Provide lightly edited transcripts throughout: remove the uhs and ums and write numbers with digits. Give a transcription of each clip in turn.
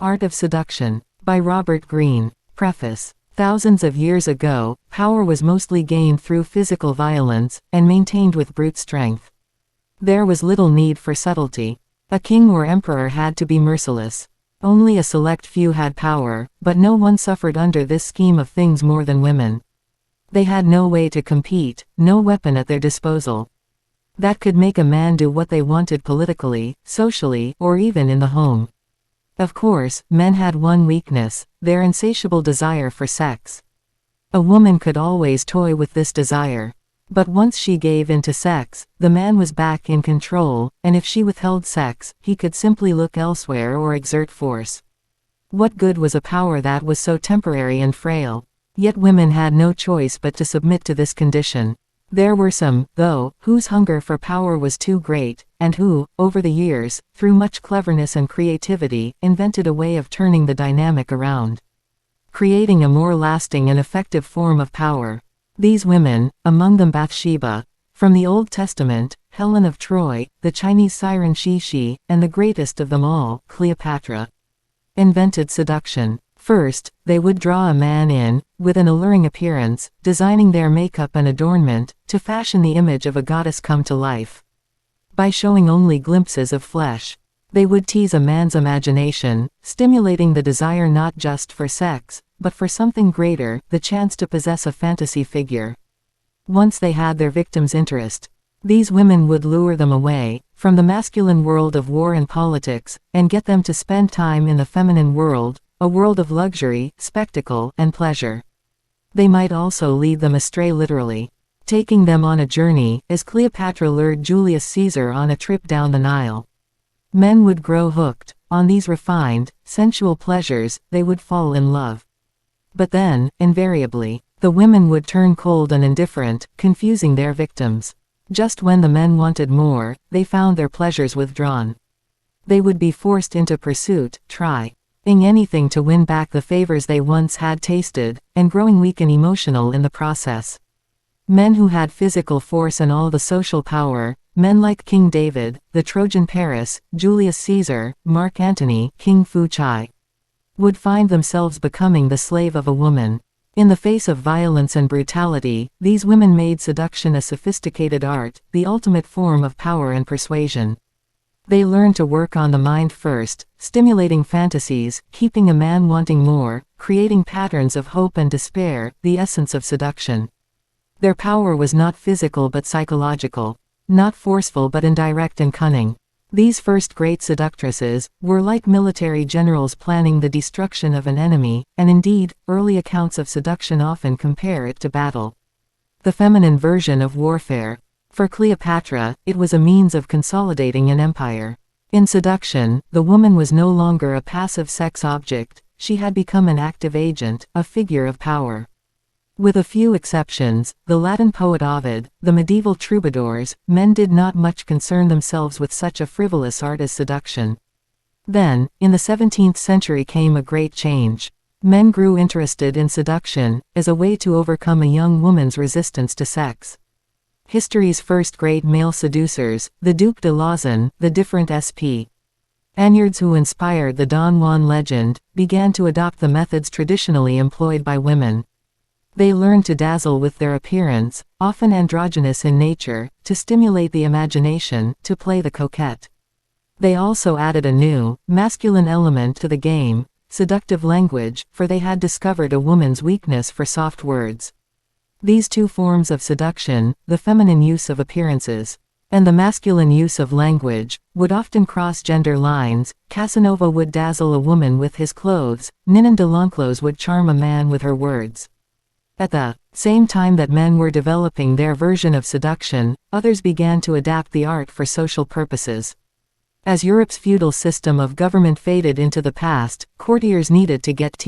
Art of Seduction. By Robert Greene. Preface. Thousands of years ago, power was mostly gained through physical violence, and maintained with brute strength. There was little need for subtlety. A king or emperor had to be merciless. Only a select few had power, but no one suffered under this scheme of things more than women. They had no way to compete, no weapon at their disposal. That could make a man do what they wanted politically, socially, or even in the home. Of course, men had one weakness, their insatiable desire for sex. A woman could always toy with this desire. But once she gave in to sex, the man was back in control, and if she withheld sex, he could simply look elsewhere or exert force. What good was a power that was so temporary and frail? Yet women had no choice but to submit to this condition. There were some, though, whose hunger for power was too great, and who, over the years, through much cleverness and creativity, invented a way of turning the dynamic around, creating a more lasting and effective form of power. These women, among them Bathsheba, from the Old Testament, Helen of Troy, the Chinese siren Xi, and the greatest of them all, Cleopatra, invented seduction. First, they would draw a man in, with an alluring appearance, designing their makeup and adornment, to fashion the image of a goddess come to life. By showing only glimpses of flesh, they would tease a man's imagination, stimulating the desire not just for sex, but for something greater, the chance to possess a fantasy figure. Once they had their victim's interest, these women would lure them away from the masculine world of war and politics, and get them to spend time in the feminine world, a world of luxury, spectacle, and pleasure. They might also lead them astray literally, taking them on a journey, as Cleopatra lured Julius Caesar on a trip down the Nile. Men would grow hooked on these refined, sensual pleasures, they would fall in love. But then, invariably, the women would turn cold and indifferent, confusing their victims. Just when the men wanted more, they found their pleasures withdrawn. They would be forced into pursuit, trying anything to win back the favors they once had tasted, and growing weak and emotional in the process. Men who had physical force and all the social power, men like King David, the Trojan Paris, Julius Caesar, Mark Antony, King Fu Chai, would find themselves becoming the slave of a woman. In the face of violence and brutality, these women made seduction a sophisticated art, the ultimate form of power and persuasion. They learned to work on the mind first, stimulating fantasies, keeping a man wanting more, creating patterns of hope and despair, the essence of seduction. Their power was not physical but psychological, not forceful but indirect and cunning. These first great seductresses were like military generals planning the destruction of an enemy, and indeed, early accounts of seduction often compare it to battle, the feminine version of warfare. For Cleopatra, it was a means of consolidating an empire. In seduction, the woman was no longer a passive sex object, she had become an active agent, a figure of power. With a few exceptions, the Latin poet Ovid, the medieval troubadours, men did not much concern themselves with such a frivolous art as seduction. Then, in the 17th century came a great change. Men grew interested in seduction, as a way to overcome a young woman's resistance to sex. History's first great male seducers, the Duc de Lauzun, the different sp. Spaniards who inspired the Don Juan legend, began to adopt the methods traditionally employed by women. They learned to dazzle with their appearance, often androgynous in nature, to stimulate the imagination, to play the coquette. They also added a new, masculine element to the game, seductive language, for they had discovered a woman's weakness for soft words. These two forms of seduction, the feminine use of appearances, and the masculine use of language, would often cross gender lines. Casanova would dazzle a woman with his clothes, Ninon de l'Enclos would charm a man with her words. At the same time that men were developing their version of seduction, others began to adapt the art for social purposes. As Europe's feudal system of government faded into the past, courtiers needed to get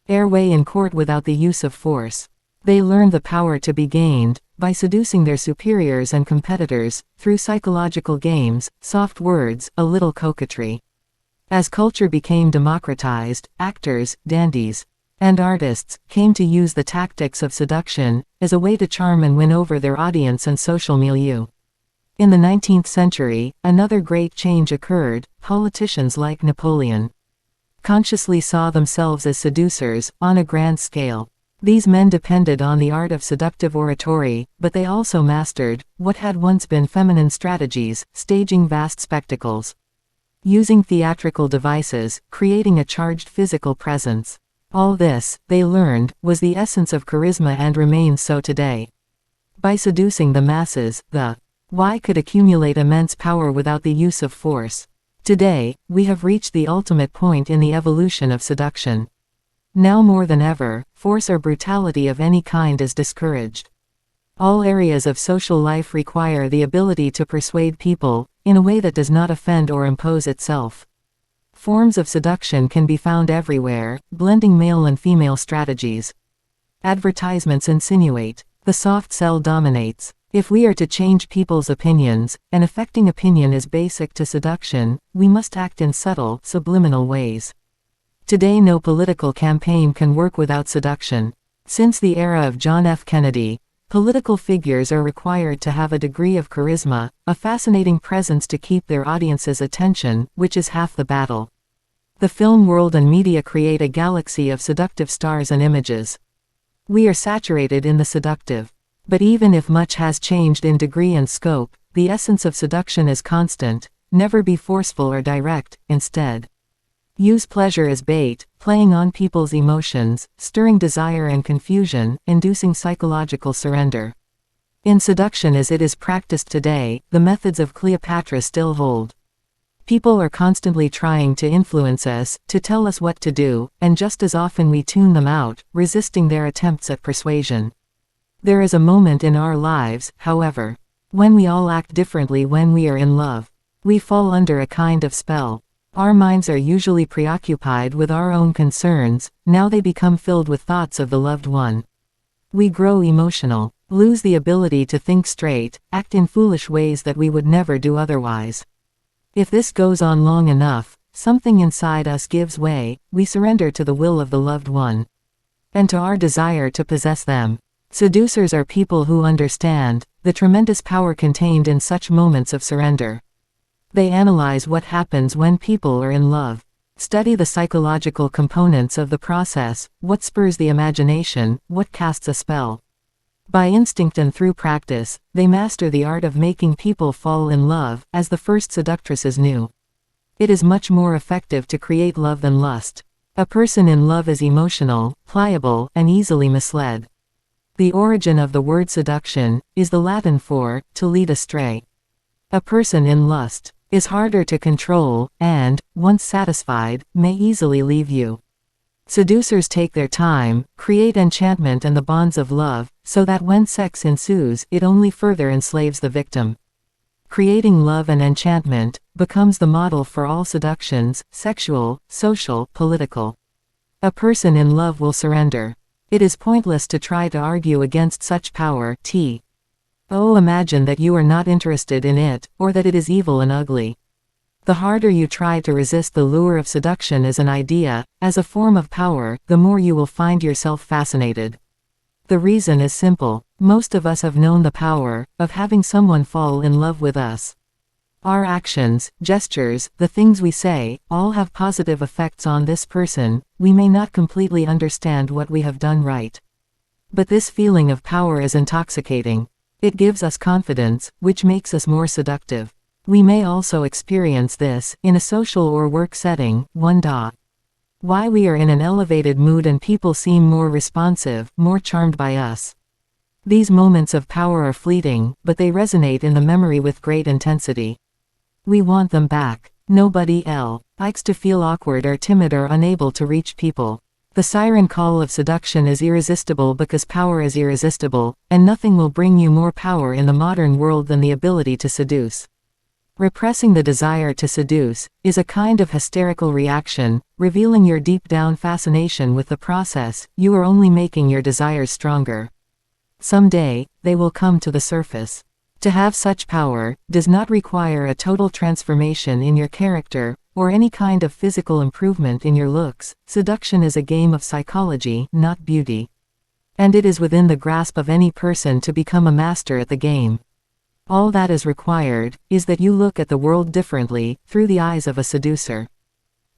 airway in court without the use of force. They learned the power to be gained by seducing their superiors and competitors, through psychological games, soft words, a little coquetry. As culture became democratized, actors, dandies, and artists came to use the tactics of seduction as a way to charm and win over their audience and social milieu. In the 19th century, another great change occurred. Politicians like Napoleon, consciously saw themselves as seducers, on a grand scale. These men depended on the art of seductive oratory, but they also mastered what had once been feminine strategies, staging vast spectacles, using theatrical devices, creating a charged physical presence. All this, they learned, was the essence of charisma and remains so today. By seducing the masses, the why could accumulate immense power without the use of force. Today, we have reached the ultimate point in the evolution of seduction. Now more than ever, force or brutality of any kind is discouraged. All areas of social life require the ability to persuade people, in a way that does not offend or impose itself. Forms of seduction can be found everywhere, blending male and female strategies. Advertisements insinuate. The soft sell dominates. If we are to change people's opinions, and affecting opinion is basic to seduction, we must act in subtle, subliminal ways. Today no political campaign can work without seduction. Since the era of John F. Kennedy, political figures are required to have a degree of charisma, a fascinating presence to keep their audience's attention, which is half the battle. The film world and media create a galaxy of seductive stars and images. We are saturated in the seductive. But even if much has changed in degree and scope, the essence of seduction is constant. Never be forceful or direct, instead. Use pleasure as bait, playing on people's emotions, stirring desire and confusion, inducing psychological surrender. In seduction as it is practiced today, the methods of Cleopatra still hold. People are constantly trying to influence us, to tell us what to do, and just as often we tune them out, resisting their attempts at persuasion. There is a moment in our lives, however, when we all act differently when we are in love. We fall under a kind of spell. Our minds are usually preoccupied with our own concerns, now they become filled with thoughts of the loved one. We grow emotional, lose the ability to think straight, act in foolish ways that we would never do otherwise. If this goes on long enough, something inside us gives way, we surrender to the will of the loved one. And to our desire to possess them. Seducers are people who understand the tremendous power contained in such moments of surrender. They analyze what happens when people are in love. Study the psychological components of the process, what spurs the imagination, what casts a spell. By instinct and through practice, they master the art of making people fall in love, as the first seductresses knew. It is much more effective to create love than lust. A person in love is emotional, pliable, and easily misled. The origin of the word seduction is the Latin for to lead astray. A person in lust is harder to control, and, once satisfied, may easily leave you. Seducers take their time, create enchantment and the bonds of love, so that when sex ensues, it only further enslaves the victim. Creating love and enchantment becomes the model for all seductions, sexual, social, political. A person in love will surrender. It is pointless to try to argue against such power. Oh, imagine that you are not interested in it, or that it is evil and ugly. The harder you try to resist the lure of seduction as an idea, as a form of power, the more you will find yourself fascinated. The reason is simple. Most of us have known the power of having someone fall in love with us. Our actions, gestures, the things we say, all have positive effects on this person. We may not completely understand what we have done right. But this feeling of power is intoxicating. It gives us confidence, which makes us more seductive. We may also experience this in a social or work setting. Why we are in an elevated mood and people seem more responsive, more charmed by us. These moments of power are fleeting, but they resonate in the memory with great intensity. We want them back. Nobody likes to feel awkward or timid or unable to reach people. The siren call of seduction is irresistible because power is irresistible, and nothing will bring you more power in the modern world than the ability to seduce. Repressing the desire to seduce is a kind of hysterical reaction, revealing your deep-down fascination with the process. You are only making your desires stronger. Someday, they will come to the surface. To have such power does not require a total transformation in your character, or any kind of physical improvement in your looks. Seduction is a game of psychology, not beauty. And it is within the grasp of any person to become a master at the game. All that is required is that you look at the world differently, through the eyes of a seducer.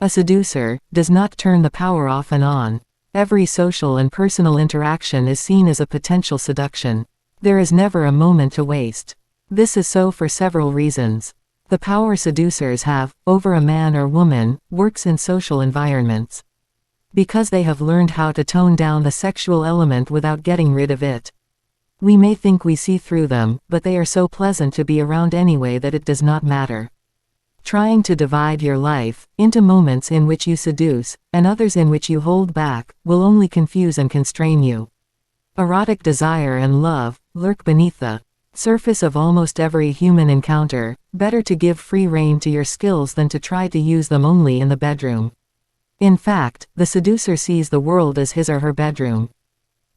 A seducer does not turn the power off and on. Every social and personal interaction is seen as a potential seduction. There is never a moment to waste. This is so for several reasons. The power seducers have over a man or woman works in social environments. Because they have learned how to tone down the sexual element without getting rid of it. We may think we see through them, but they are so pleasant to be around anyway that it does not matter. Trying to divide your life into moments in which you seduce, and others in which you hold back, will only confuse and constrain you. Erotic desire and love lurk beneath the surface of almost every human encounter. Better to give free rein to your skills than to try to use them only in the bedroom. In fact, the seducer sees the world as his or her bedroom.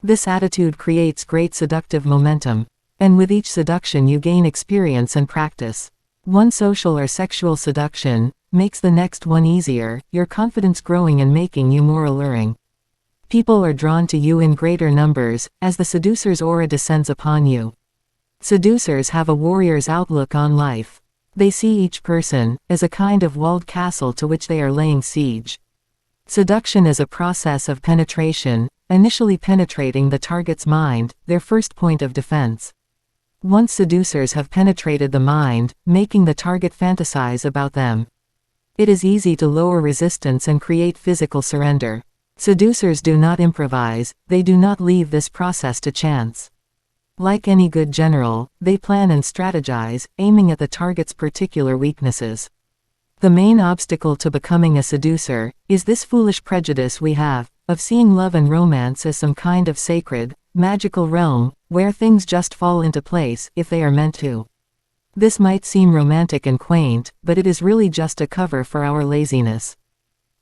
This attitude creates great seductive momentum. And with each seduction you gain experience and practice. One social or sexual seduction makes the next one easier, your confidence growing and making you more alluring. People are drawn to you in greater numbers, as the seducer's aura descends upon you. Seducers have a warrior's outlook on life. They see each person as a kind of walled castle to which they are laying siege. Seduction is a process of penetration, initially penetrating the target's mind, their first point of defense. Once seducers have penetrated the mind, making the target fantasize about them. It is easy to lower resistance and create physical surrender. Seducers do not improvise, they do not leave this process to chance. Like any good general, they plan and strategize, aiming at the target's particular weaknesses. The main obstacle to becoming a seducer is this foolish prejudice we have of seeing love and romance as some kind of sacred, magical realm, where things just fall into place if they are meant to. This might seem romantic and quaint, but it is really just a cover for our laziness.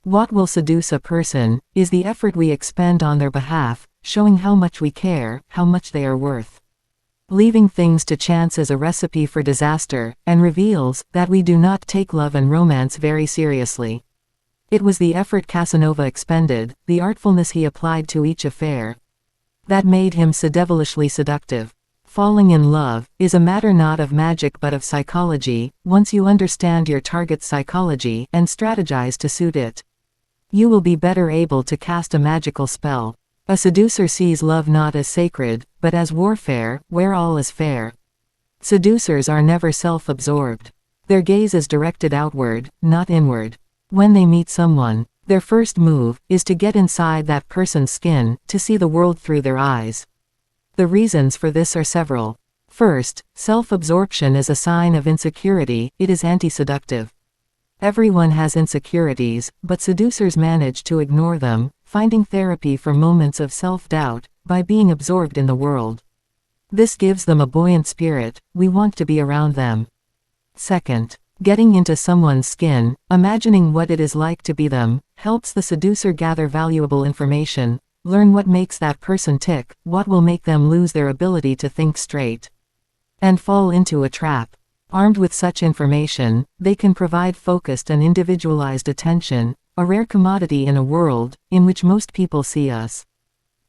What will seduce a person is the effort we expend on their behalf, showing how much we care, how much they are worth. Leaving things to chance is a recipe for disaster, and reveals that we do not take love and romance very seriously. It was the effort Casanova expended, the artfulness he applied to each affair, that made him so devilishly seductive. Falling in love is a matter not of magic but of psychology. Once you understand your target's psychology and strategize to suit it, you will be better able to cast a magical spell. A seducer sees love not as sacred, but as warfare, where all is fair. Seducers are never self-absorbed. Their gaze is directed outward, not inward. When they meet someone, their first move is to get inside that person's skin, to see the world through their eyes. The reasons for this are several. First, self-absorption is a sign of insecurity, it is anti-seductive. Everyone has insecurities, but seducers manage to ignore them, finding therapy for moments of self-doubt, by being absorbed in the world. This gives them a buoyant spirit, we want to be around them. Second, getting into someone's skin, imagining what it is like to be them, helps the seducer gather valuable information, learn what makes that person tick, what will make them lose their ability to think straight, and fall into a trap. Armed with such information, they can provide focused and individualized attention, a rare commodity in a world in which most people see us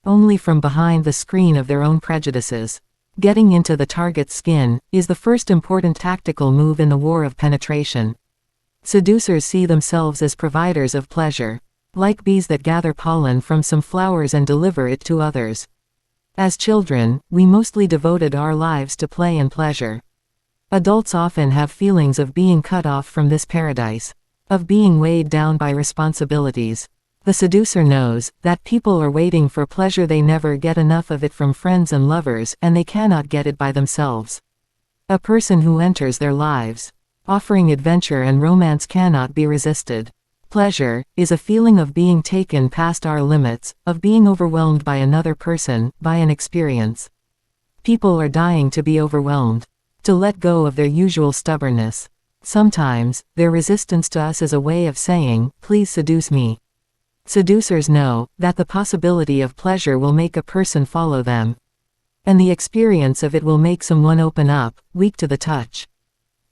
only from behind the screen of their own prejudices. Getting into the target's skin is the first important tactical move in the war of penetration. Seducers see themselves as providers of pleasure, like bees that gather pollen from some flowers and deliver it to others. As children, we mostly devoted our lives to play and pleasure. Adults often have feelings of being cut off from this paradise, of being weighed down by responsibilities. The seducer knows that people are waiting for pleasure, they never get enough of it from friends and lovers, and they cannot get it by themselves. A person who enters their lives, offering adventure and romance, cannot be resisted. Pleasure is a feeling of being taken past our limits, of being overwhelmed by another person, by an experience. People are dying to be overwhelmed, to let go of their usual stubbornness. Sometimes, their resistance to us is a way of saying, "Please seduce me." Seducers know that the possibility of pleasure will make a person follow them, and the experience of it will make someone open up, weak to the touch.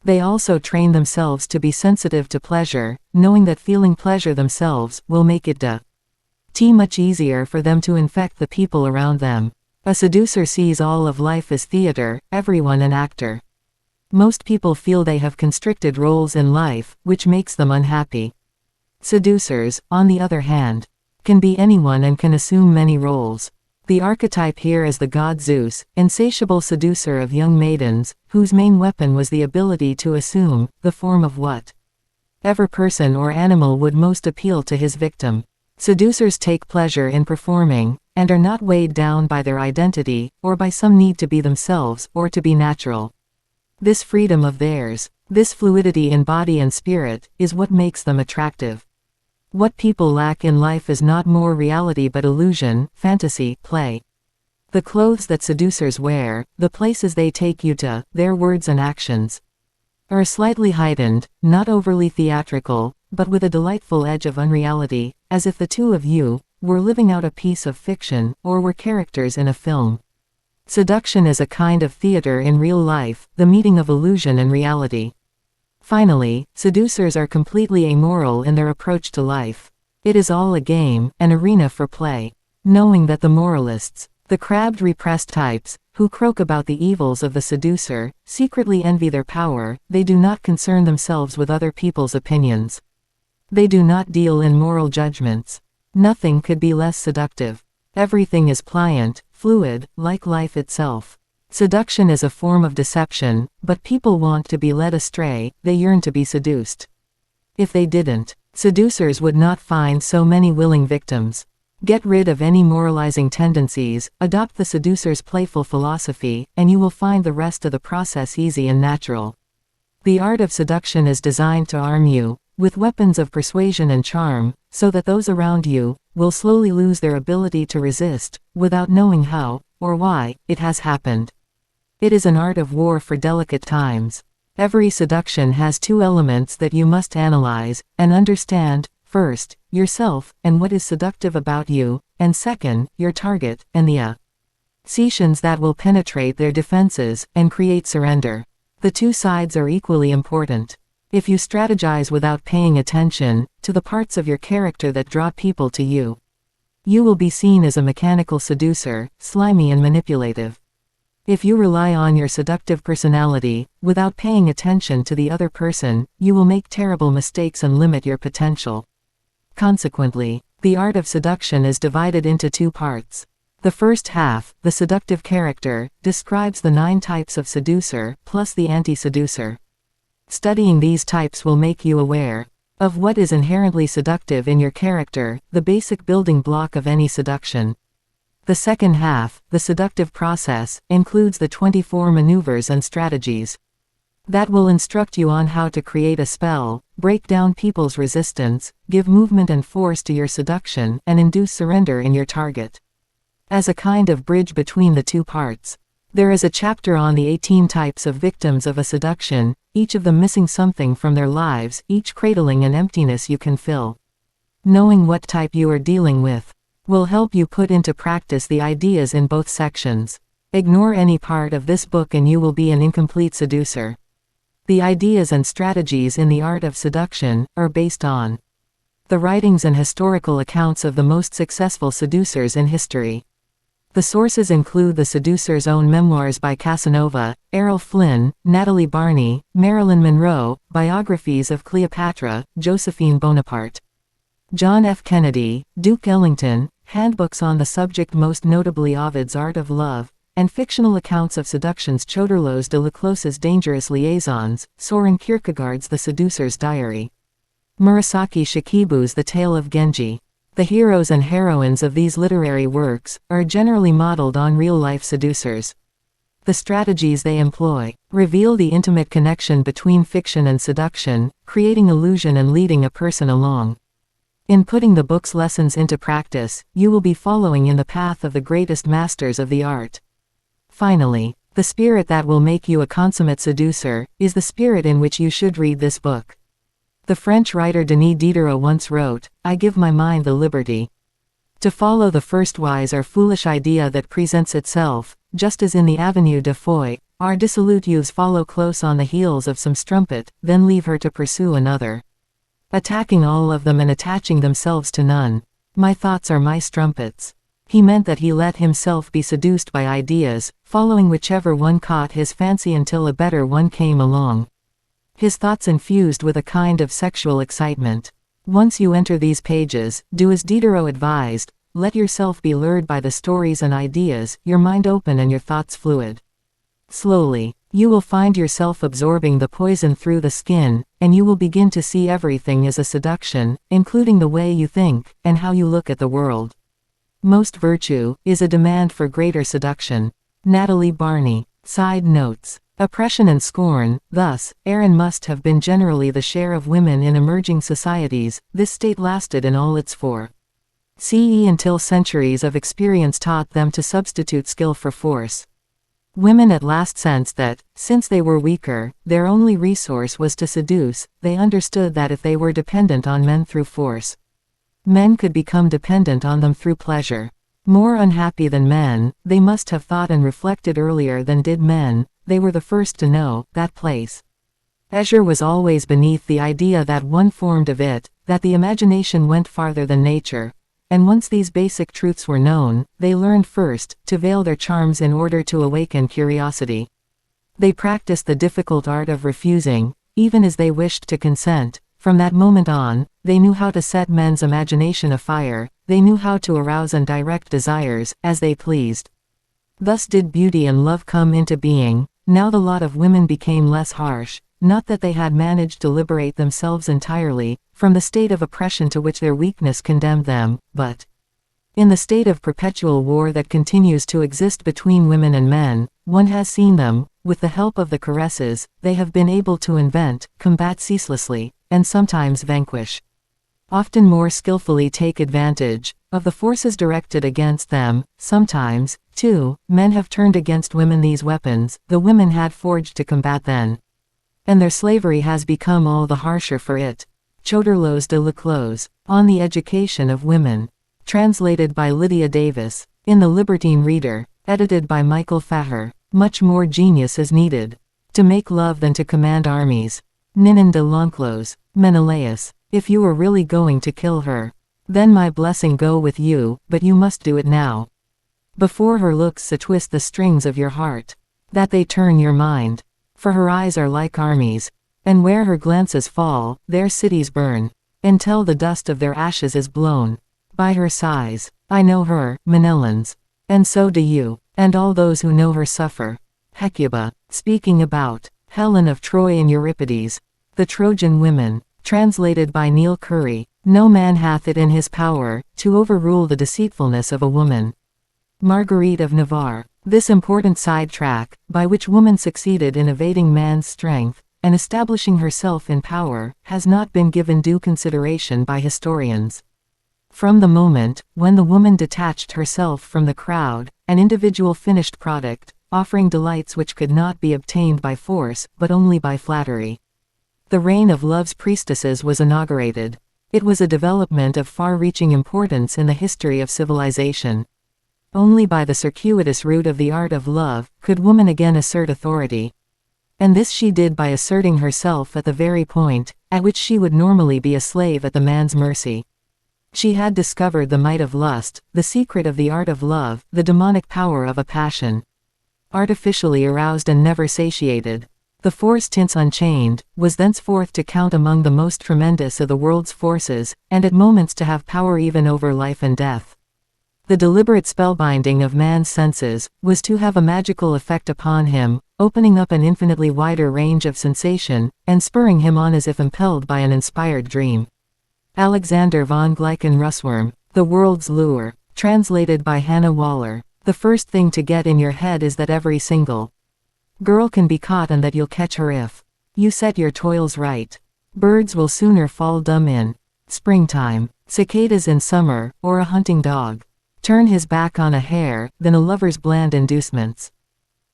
They also train themselves to be sensitive to pleasure, knowing that feeling pleasure themselves will make it much easier for them to infect the people around them. A seducer sees all of life as theater, everyone an actor. Most people feel they have constricted roles in life, which makes them unhappy. Seducers, on the other hand, can be anyone and can assume many roles. The archetype here is the god Zeus, insatiable seducer of young maidens, whose main weapon was the ability to assume the form of whatever person or animal would most appeal to his victim. Seducers take pleasure in performing, and are not weighed down by their identity, or by some need to be themselves, or to be natural. This freedom of theirs, this fluidity in body and spirit, is what makes them attractive. What people lack in life is not more reality but illusion, fantasy, play. The clothes that seducers wear, the places they take you to, their words and actions, are slightly heightened, not overly theatrical, but with a delightful edge of unreality, as if the two of you were living out a piece of fiction, or were characters in a film. Seduction is a kind of theater in real life, the meeting of illusion and reality. Finally, seducers are completely amoral in their approach to life. It is all a game, an arena for play. Knowing that the moralists, the crabbed repressed types, who croak about the evils of the seducer, secretly envy their power, they do not concern themselves with other people's opinions. They do not deal in moral judgments. Nothing could be less seductive. Everything is pliant, fluid, like life itself. Seduction is a form of deception, but people want to be led astray, they yearn to be seduced. If they didn't, seducers would not find so many willing victims. Get rid of any moralizing tendencies, adopt the seducer's playful philosophy, and you will find the rest of the process easy and natural. The art of seduction is designed to arm you with weapons of persuasion and charm, so that those around you will slowly lose their ability to resist, without knowing how, or why, it has happened. It is an art of war for delicate times. Every seduction has two elements that you must analyze and understand: first, yourself, and what is seductive about you, and second, your target, and the assumptions that will penetrate their defenses, and create surrender. The two sides are equally important. If you strategize without paying attention to the parts of your character that draw people to you, you will be seen as a mechanical seducer, slimy and manipulative. If you rely on your seductive personality, without paying attention to the other person, you will make terrible mistakes and limit your potential. Consequently, the art of seduction is divided into two parts. The first half, the seductive character, describes the 9 types of seducer, plus the anti-seducer. Studying these types will make you aware of what is inherently seductive in your character, the basic building block of any seduction. The second half, the seductive process, includes the 24 maneuvers and strategies that will instruct you on how to create a spell, break down people's resistance, give movement and force to your seduction, and induce surrender in your target. As a kind of bridge between the two parts, there is a chapter on the 18 types of victims of a seduction, each of them missing something from their lives, each cradling an emptiness you can fill. Knowing what type you are dealing with will help you put into practice the ideas in both sections. Ignore any part of this book and you will be an incomplete seducer. The ideas and strategies in the art of seduction are based on the writings and historical accounts of the most successful seducers in history. The sources include the seducer's own memoirs by Casanova, Errol Flynn, Natalie Barney, Marilyn Monroe, biographies of Cleopatra, Josephine Bonaparte, John F. Kennedy, Duke Ellington, handbooks on the subject, most notably Ovid's Art of Love, and fictional accounts of seductions, Choderlos de Leclos's Dangerous Liaisons, Soren Kierkegaard's The Seducer's Diary, Murasaki Shikibu's The Tale of Genji. The heroes and heroines of these literary works are generally modeled on real-life seducers. The strategies they employ reveal the intimate connection between fiction and seduction, creating illusion and leading a person along. In putting the book's lessons into practice, you will be following in the path of the greatest masters of the art. Finally, the spirit that will make you a consummate seducer is the spirit in which you should read this book. The French writer Denis Diderot once wrote, "I give my mind the liberty to follow the first wise or foolish idea that presents itself, just as in the Avenue de Foy, our dissolute youths follow close on the heels of some strumpet, then leave her to pursue another, attacking all of them and attaching themselves to none. My thoughts are my strumpets." He meant that he let himself be seduced by ideas, following whichever one caught his fancy until a better one came along. His thoughts infused with a kind of sexual excitement. Once you enter these pages, do as Diderot advised, let yourself be lured by the stories and ideas, your mind open and your thoughts fluid. Slowly, you will find yourself absorbing the poison through the skin, and you will begin to see everything as a seduction, including the way you think, and how you look at the world. Most virtue is a demand for greater seduction. Natalie Barney. Side notes. Oppression and scorn, thus, Aaron must have been generally the share of women in emerging societies. This state lasted in all its CE until centuries of experience taught them to substitute skill for force. Women at last sensed that, since they were weaker, their only resource was to seduce. They understood that if they were dependent on men through force, men could become dependent on them through pleasure. More unhappy than men, they must have thought and reflected earlier than did men. They were the first to know that pleasure was always beneath the idea that one formed of it, that the imagination went farther than nature. And once these basic truths were known, they learned first to veil their charms in order to awaken curiosity. They practiced the difficult art of refusing, even as they wished to consent. From that moment on, they knew how to set men's imagination afire. They knew how to arouse and direct desires, as they pleased. Thus did beauty and love come into being. Now the lot of women became less harsh, not that they had managed to liberate themselves entirely from the state of oppression to which their weakness condemned them, but in the state of perpetual war that continues to exist between women and men, one has seen them, with the help of the caresses, they have been able to invent, combat ceaselessly, and sometimes vanquish. Often more skillfully take advantage of the forces directed against them. Sometimes, too, men have turned against women these weapons the women had forged to combat them. And their slavery has become all the harsher for it. Choderlos de Leclos, On the Education of Women. Translated by Lydia Davis. In The Libertine Reader. Edited by Michael Faher. Much more genius is needed to make love than to command armies. Ninon de L'Enclos. Menelaus. If you are really going to kill her, then my blessing go with you, but you must do it now. Before her looks so twist the strings of your heart, that they turn your mind. For her eyes are like armies, and where her glances fall, there cities burn, until the dust of their ashes is blown. By her sighs, I know her, Menelans. And so do you, and all those who know her suffer. Hecuba, speaking about Helen of Troy and Euripides. The Trojan Women. Translated by Neil Curry. No man hath it in his power to overrule the deceitfulness of a woman. Marguerite of Navarre. This important sidetrack, by which woman succeeded in evading man's strength, and establishing herself in power, has not been given due consideration by historians. From the moment when the woman detached herself from the crowd, an individual finished product, offering delights which could not be obtained by force, but only by flattery, the reign of love's priestesses was inaugurated. It was a development of far-reaching importance in the history of civilization. Only by the circuitous route of the art of love could woman again assert authority. And this she did by asserting herself at the very point at which she would normally be a slave at the man's mercy. She had discovered the might of lust, the secret of the art of love, the demonic power of a passion artificially aroused and never satiated. The force tints unchained, was thenceforth to count among the most tremendous of the world's forces, and at moments to have power even over life and death. The deliberate spellbinding of man's senses was to have a magical effect upon him, opening up an infinitely wider range of sensation, and spurring him on as if impelled by an inspired dream. Alexander von Gleichen Russwurm. The World's Lure. Translated by Hannah Waller. The first thing to get in your head is that every single girl can be caught and that you'll catch her if you set your toils right. Birds will sooner fall dumb in springtime, cicadas in summer, or a hunting dog turn his back on a hare, than a lover's bland inducements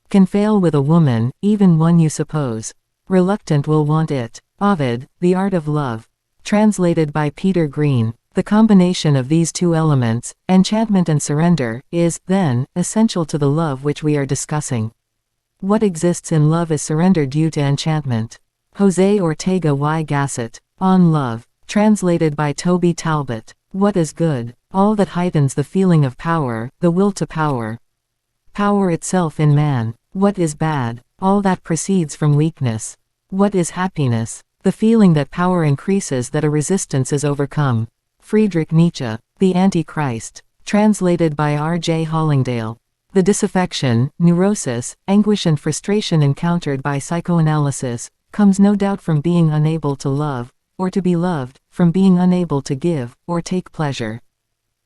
can fail with a woman, even one you suppose reluctant will want it. Ovid, The Art of Love. Translated by Peter Green. The combination of these two elements, enchantment and surrender, is, then, essential to the love which we are discussing. What exists in love is surrender due to enchantment. Jose Ortega y Gasset. On Love. Translated by Toby Talbot. What is good? All that heightens the feeling of power, the will to power. Power itself in man. What is bad? All that proceeds from weakness. What is happiness? The feeling that power increases, that a resistance is overcome. Friedrich Nietzsche. The Antichrist. Translated by R.J. Hollingdale. The disaffection, neurosis, anguish and frustration encountered by psychoanalysis comes no doubt from being unable to love, or to be loved, from being unable to give, or take pleasure.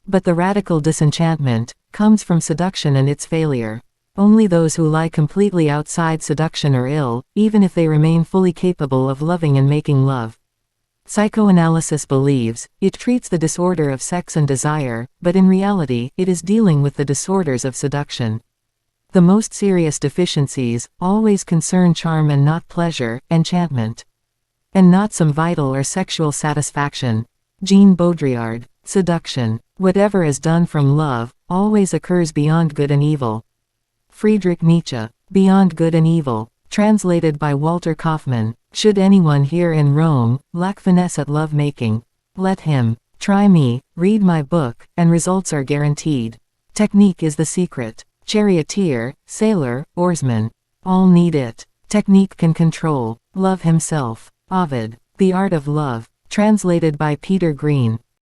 But the radical disenchantment comes from seduction and its failure. Only those who lie completely outside seduction are ill, even if they remain fully capable of loving and making love. Psychoanalysis believes it treats the disorder of sex and desire, but in reality, it is dealing with the disorders of seduction. The most serious deficiencies always concern charm and not pleasure, enchantment, and not some vital or sexual satisfaction. Jean Baudrillard. Seduction, whatever is done from love, always occurs beyond good and evil. Friedrich Nietzsche. Beyond Good and Evil. Translated by Walter Kaufmann. Should anyone here in Rome lack finesse at love-making, let him try me, read my book, and results are guaranteed. Technique is the secret. Charioteer, sailor, oarsman. All need it. Technique can control love himself. Ovid. The Art of Love. Translated by Peter Green.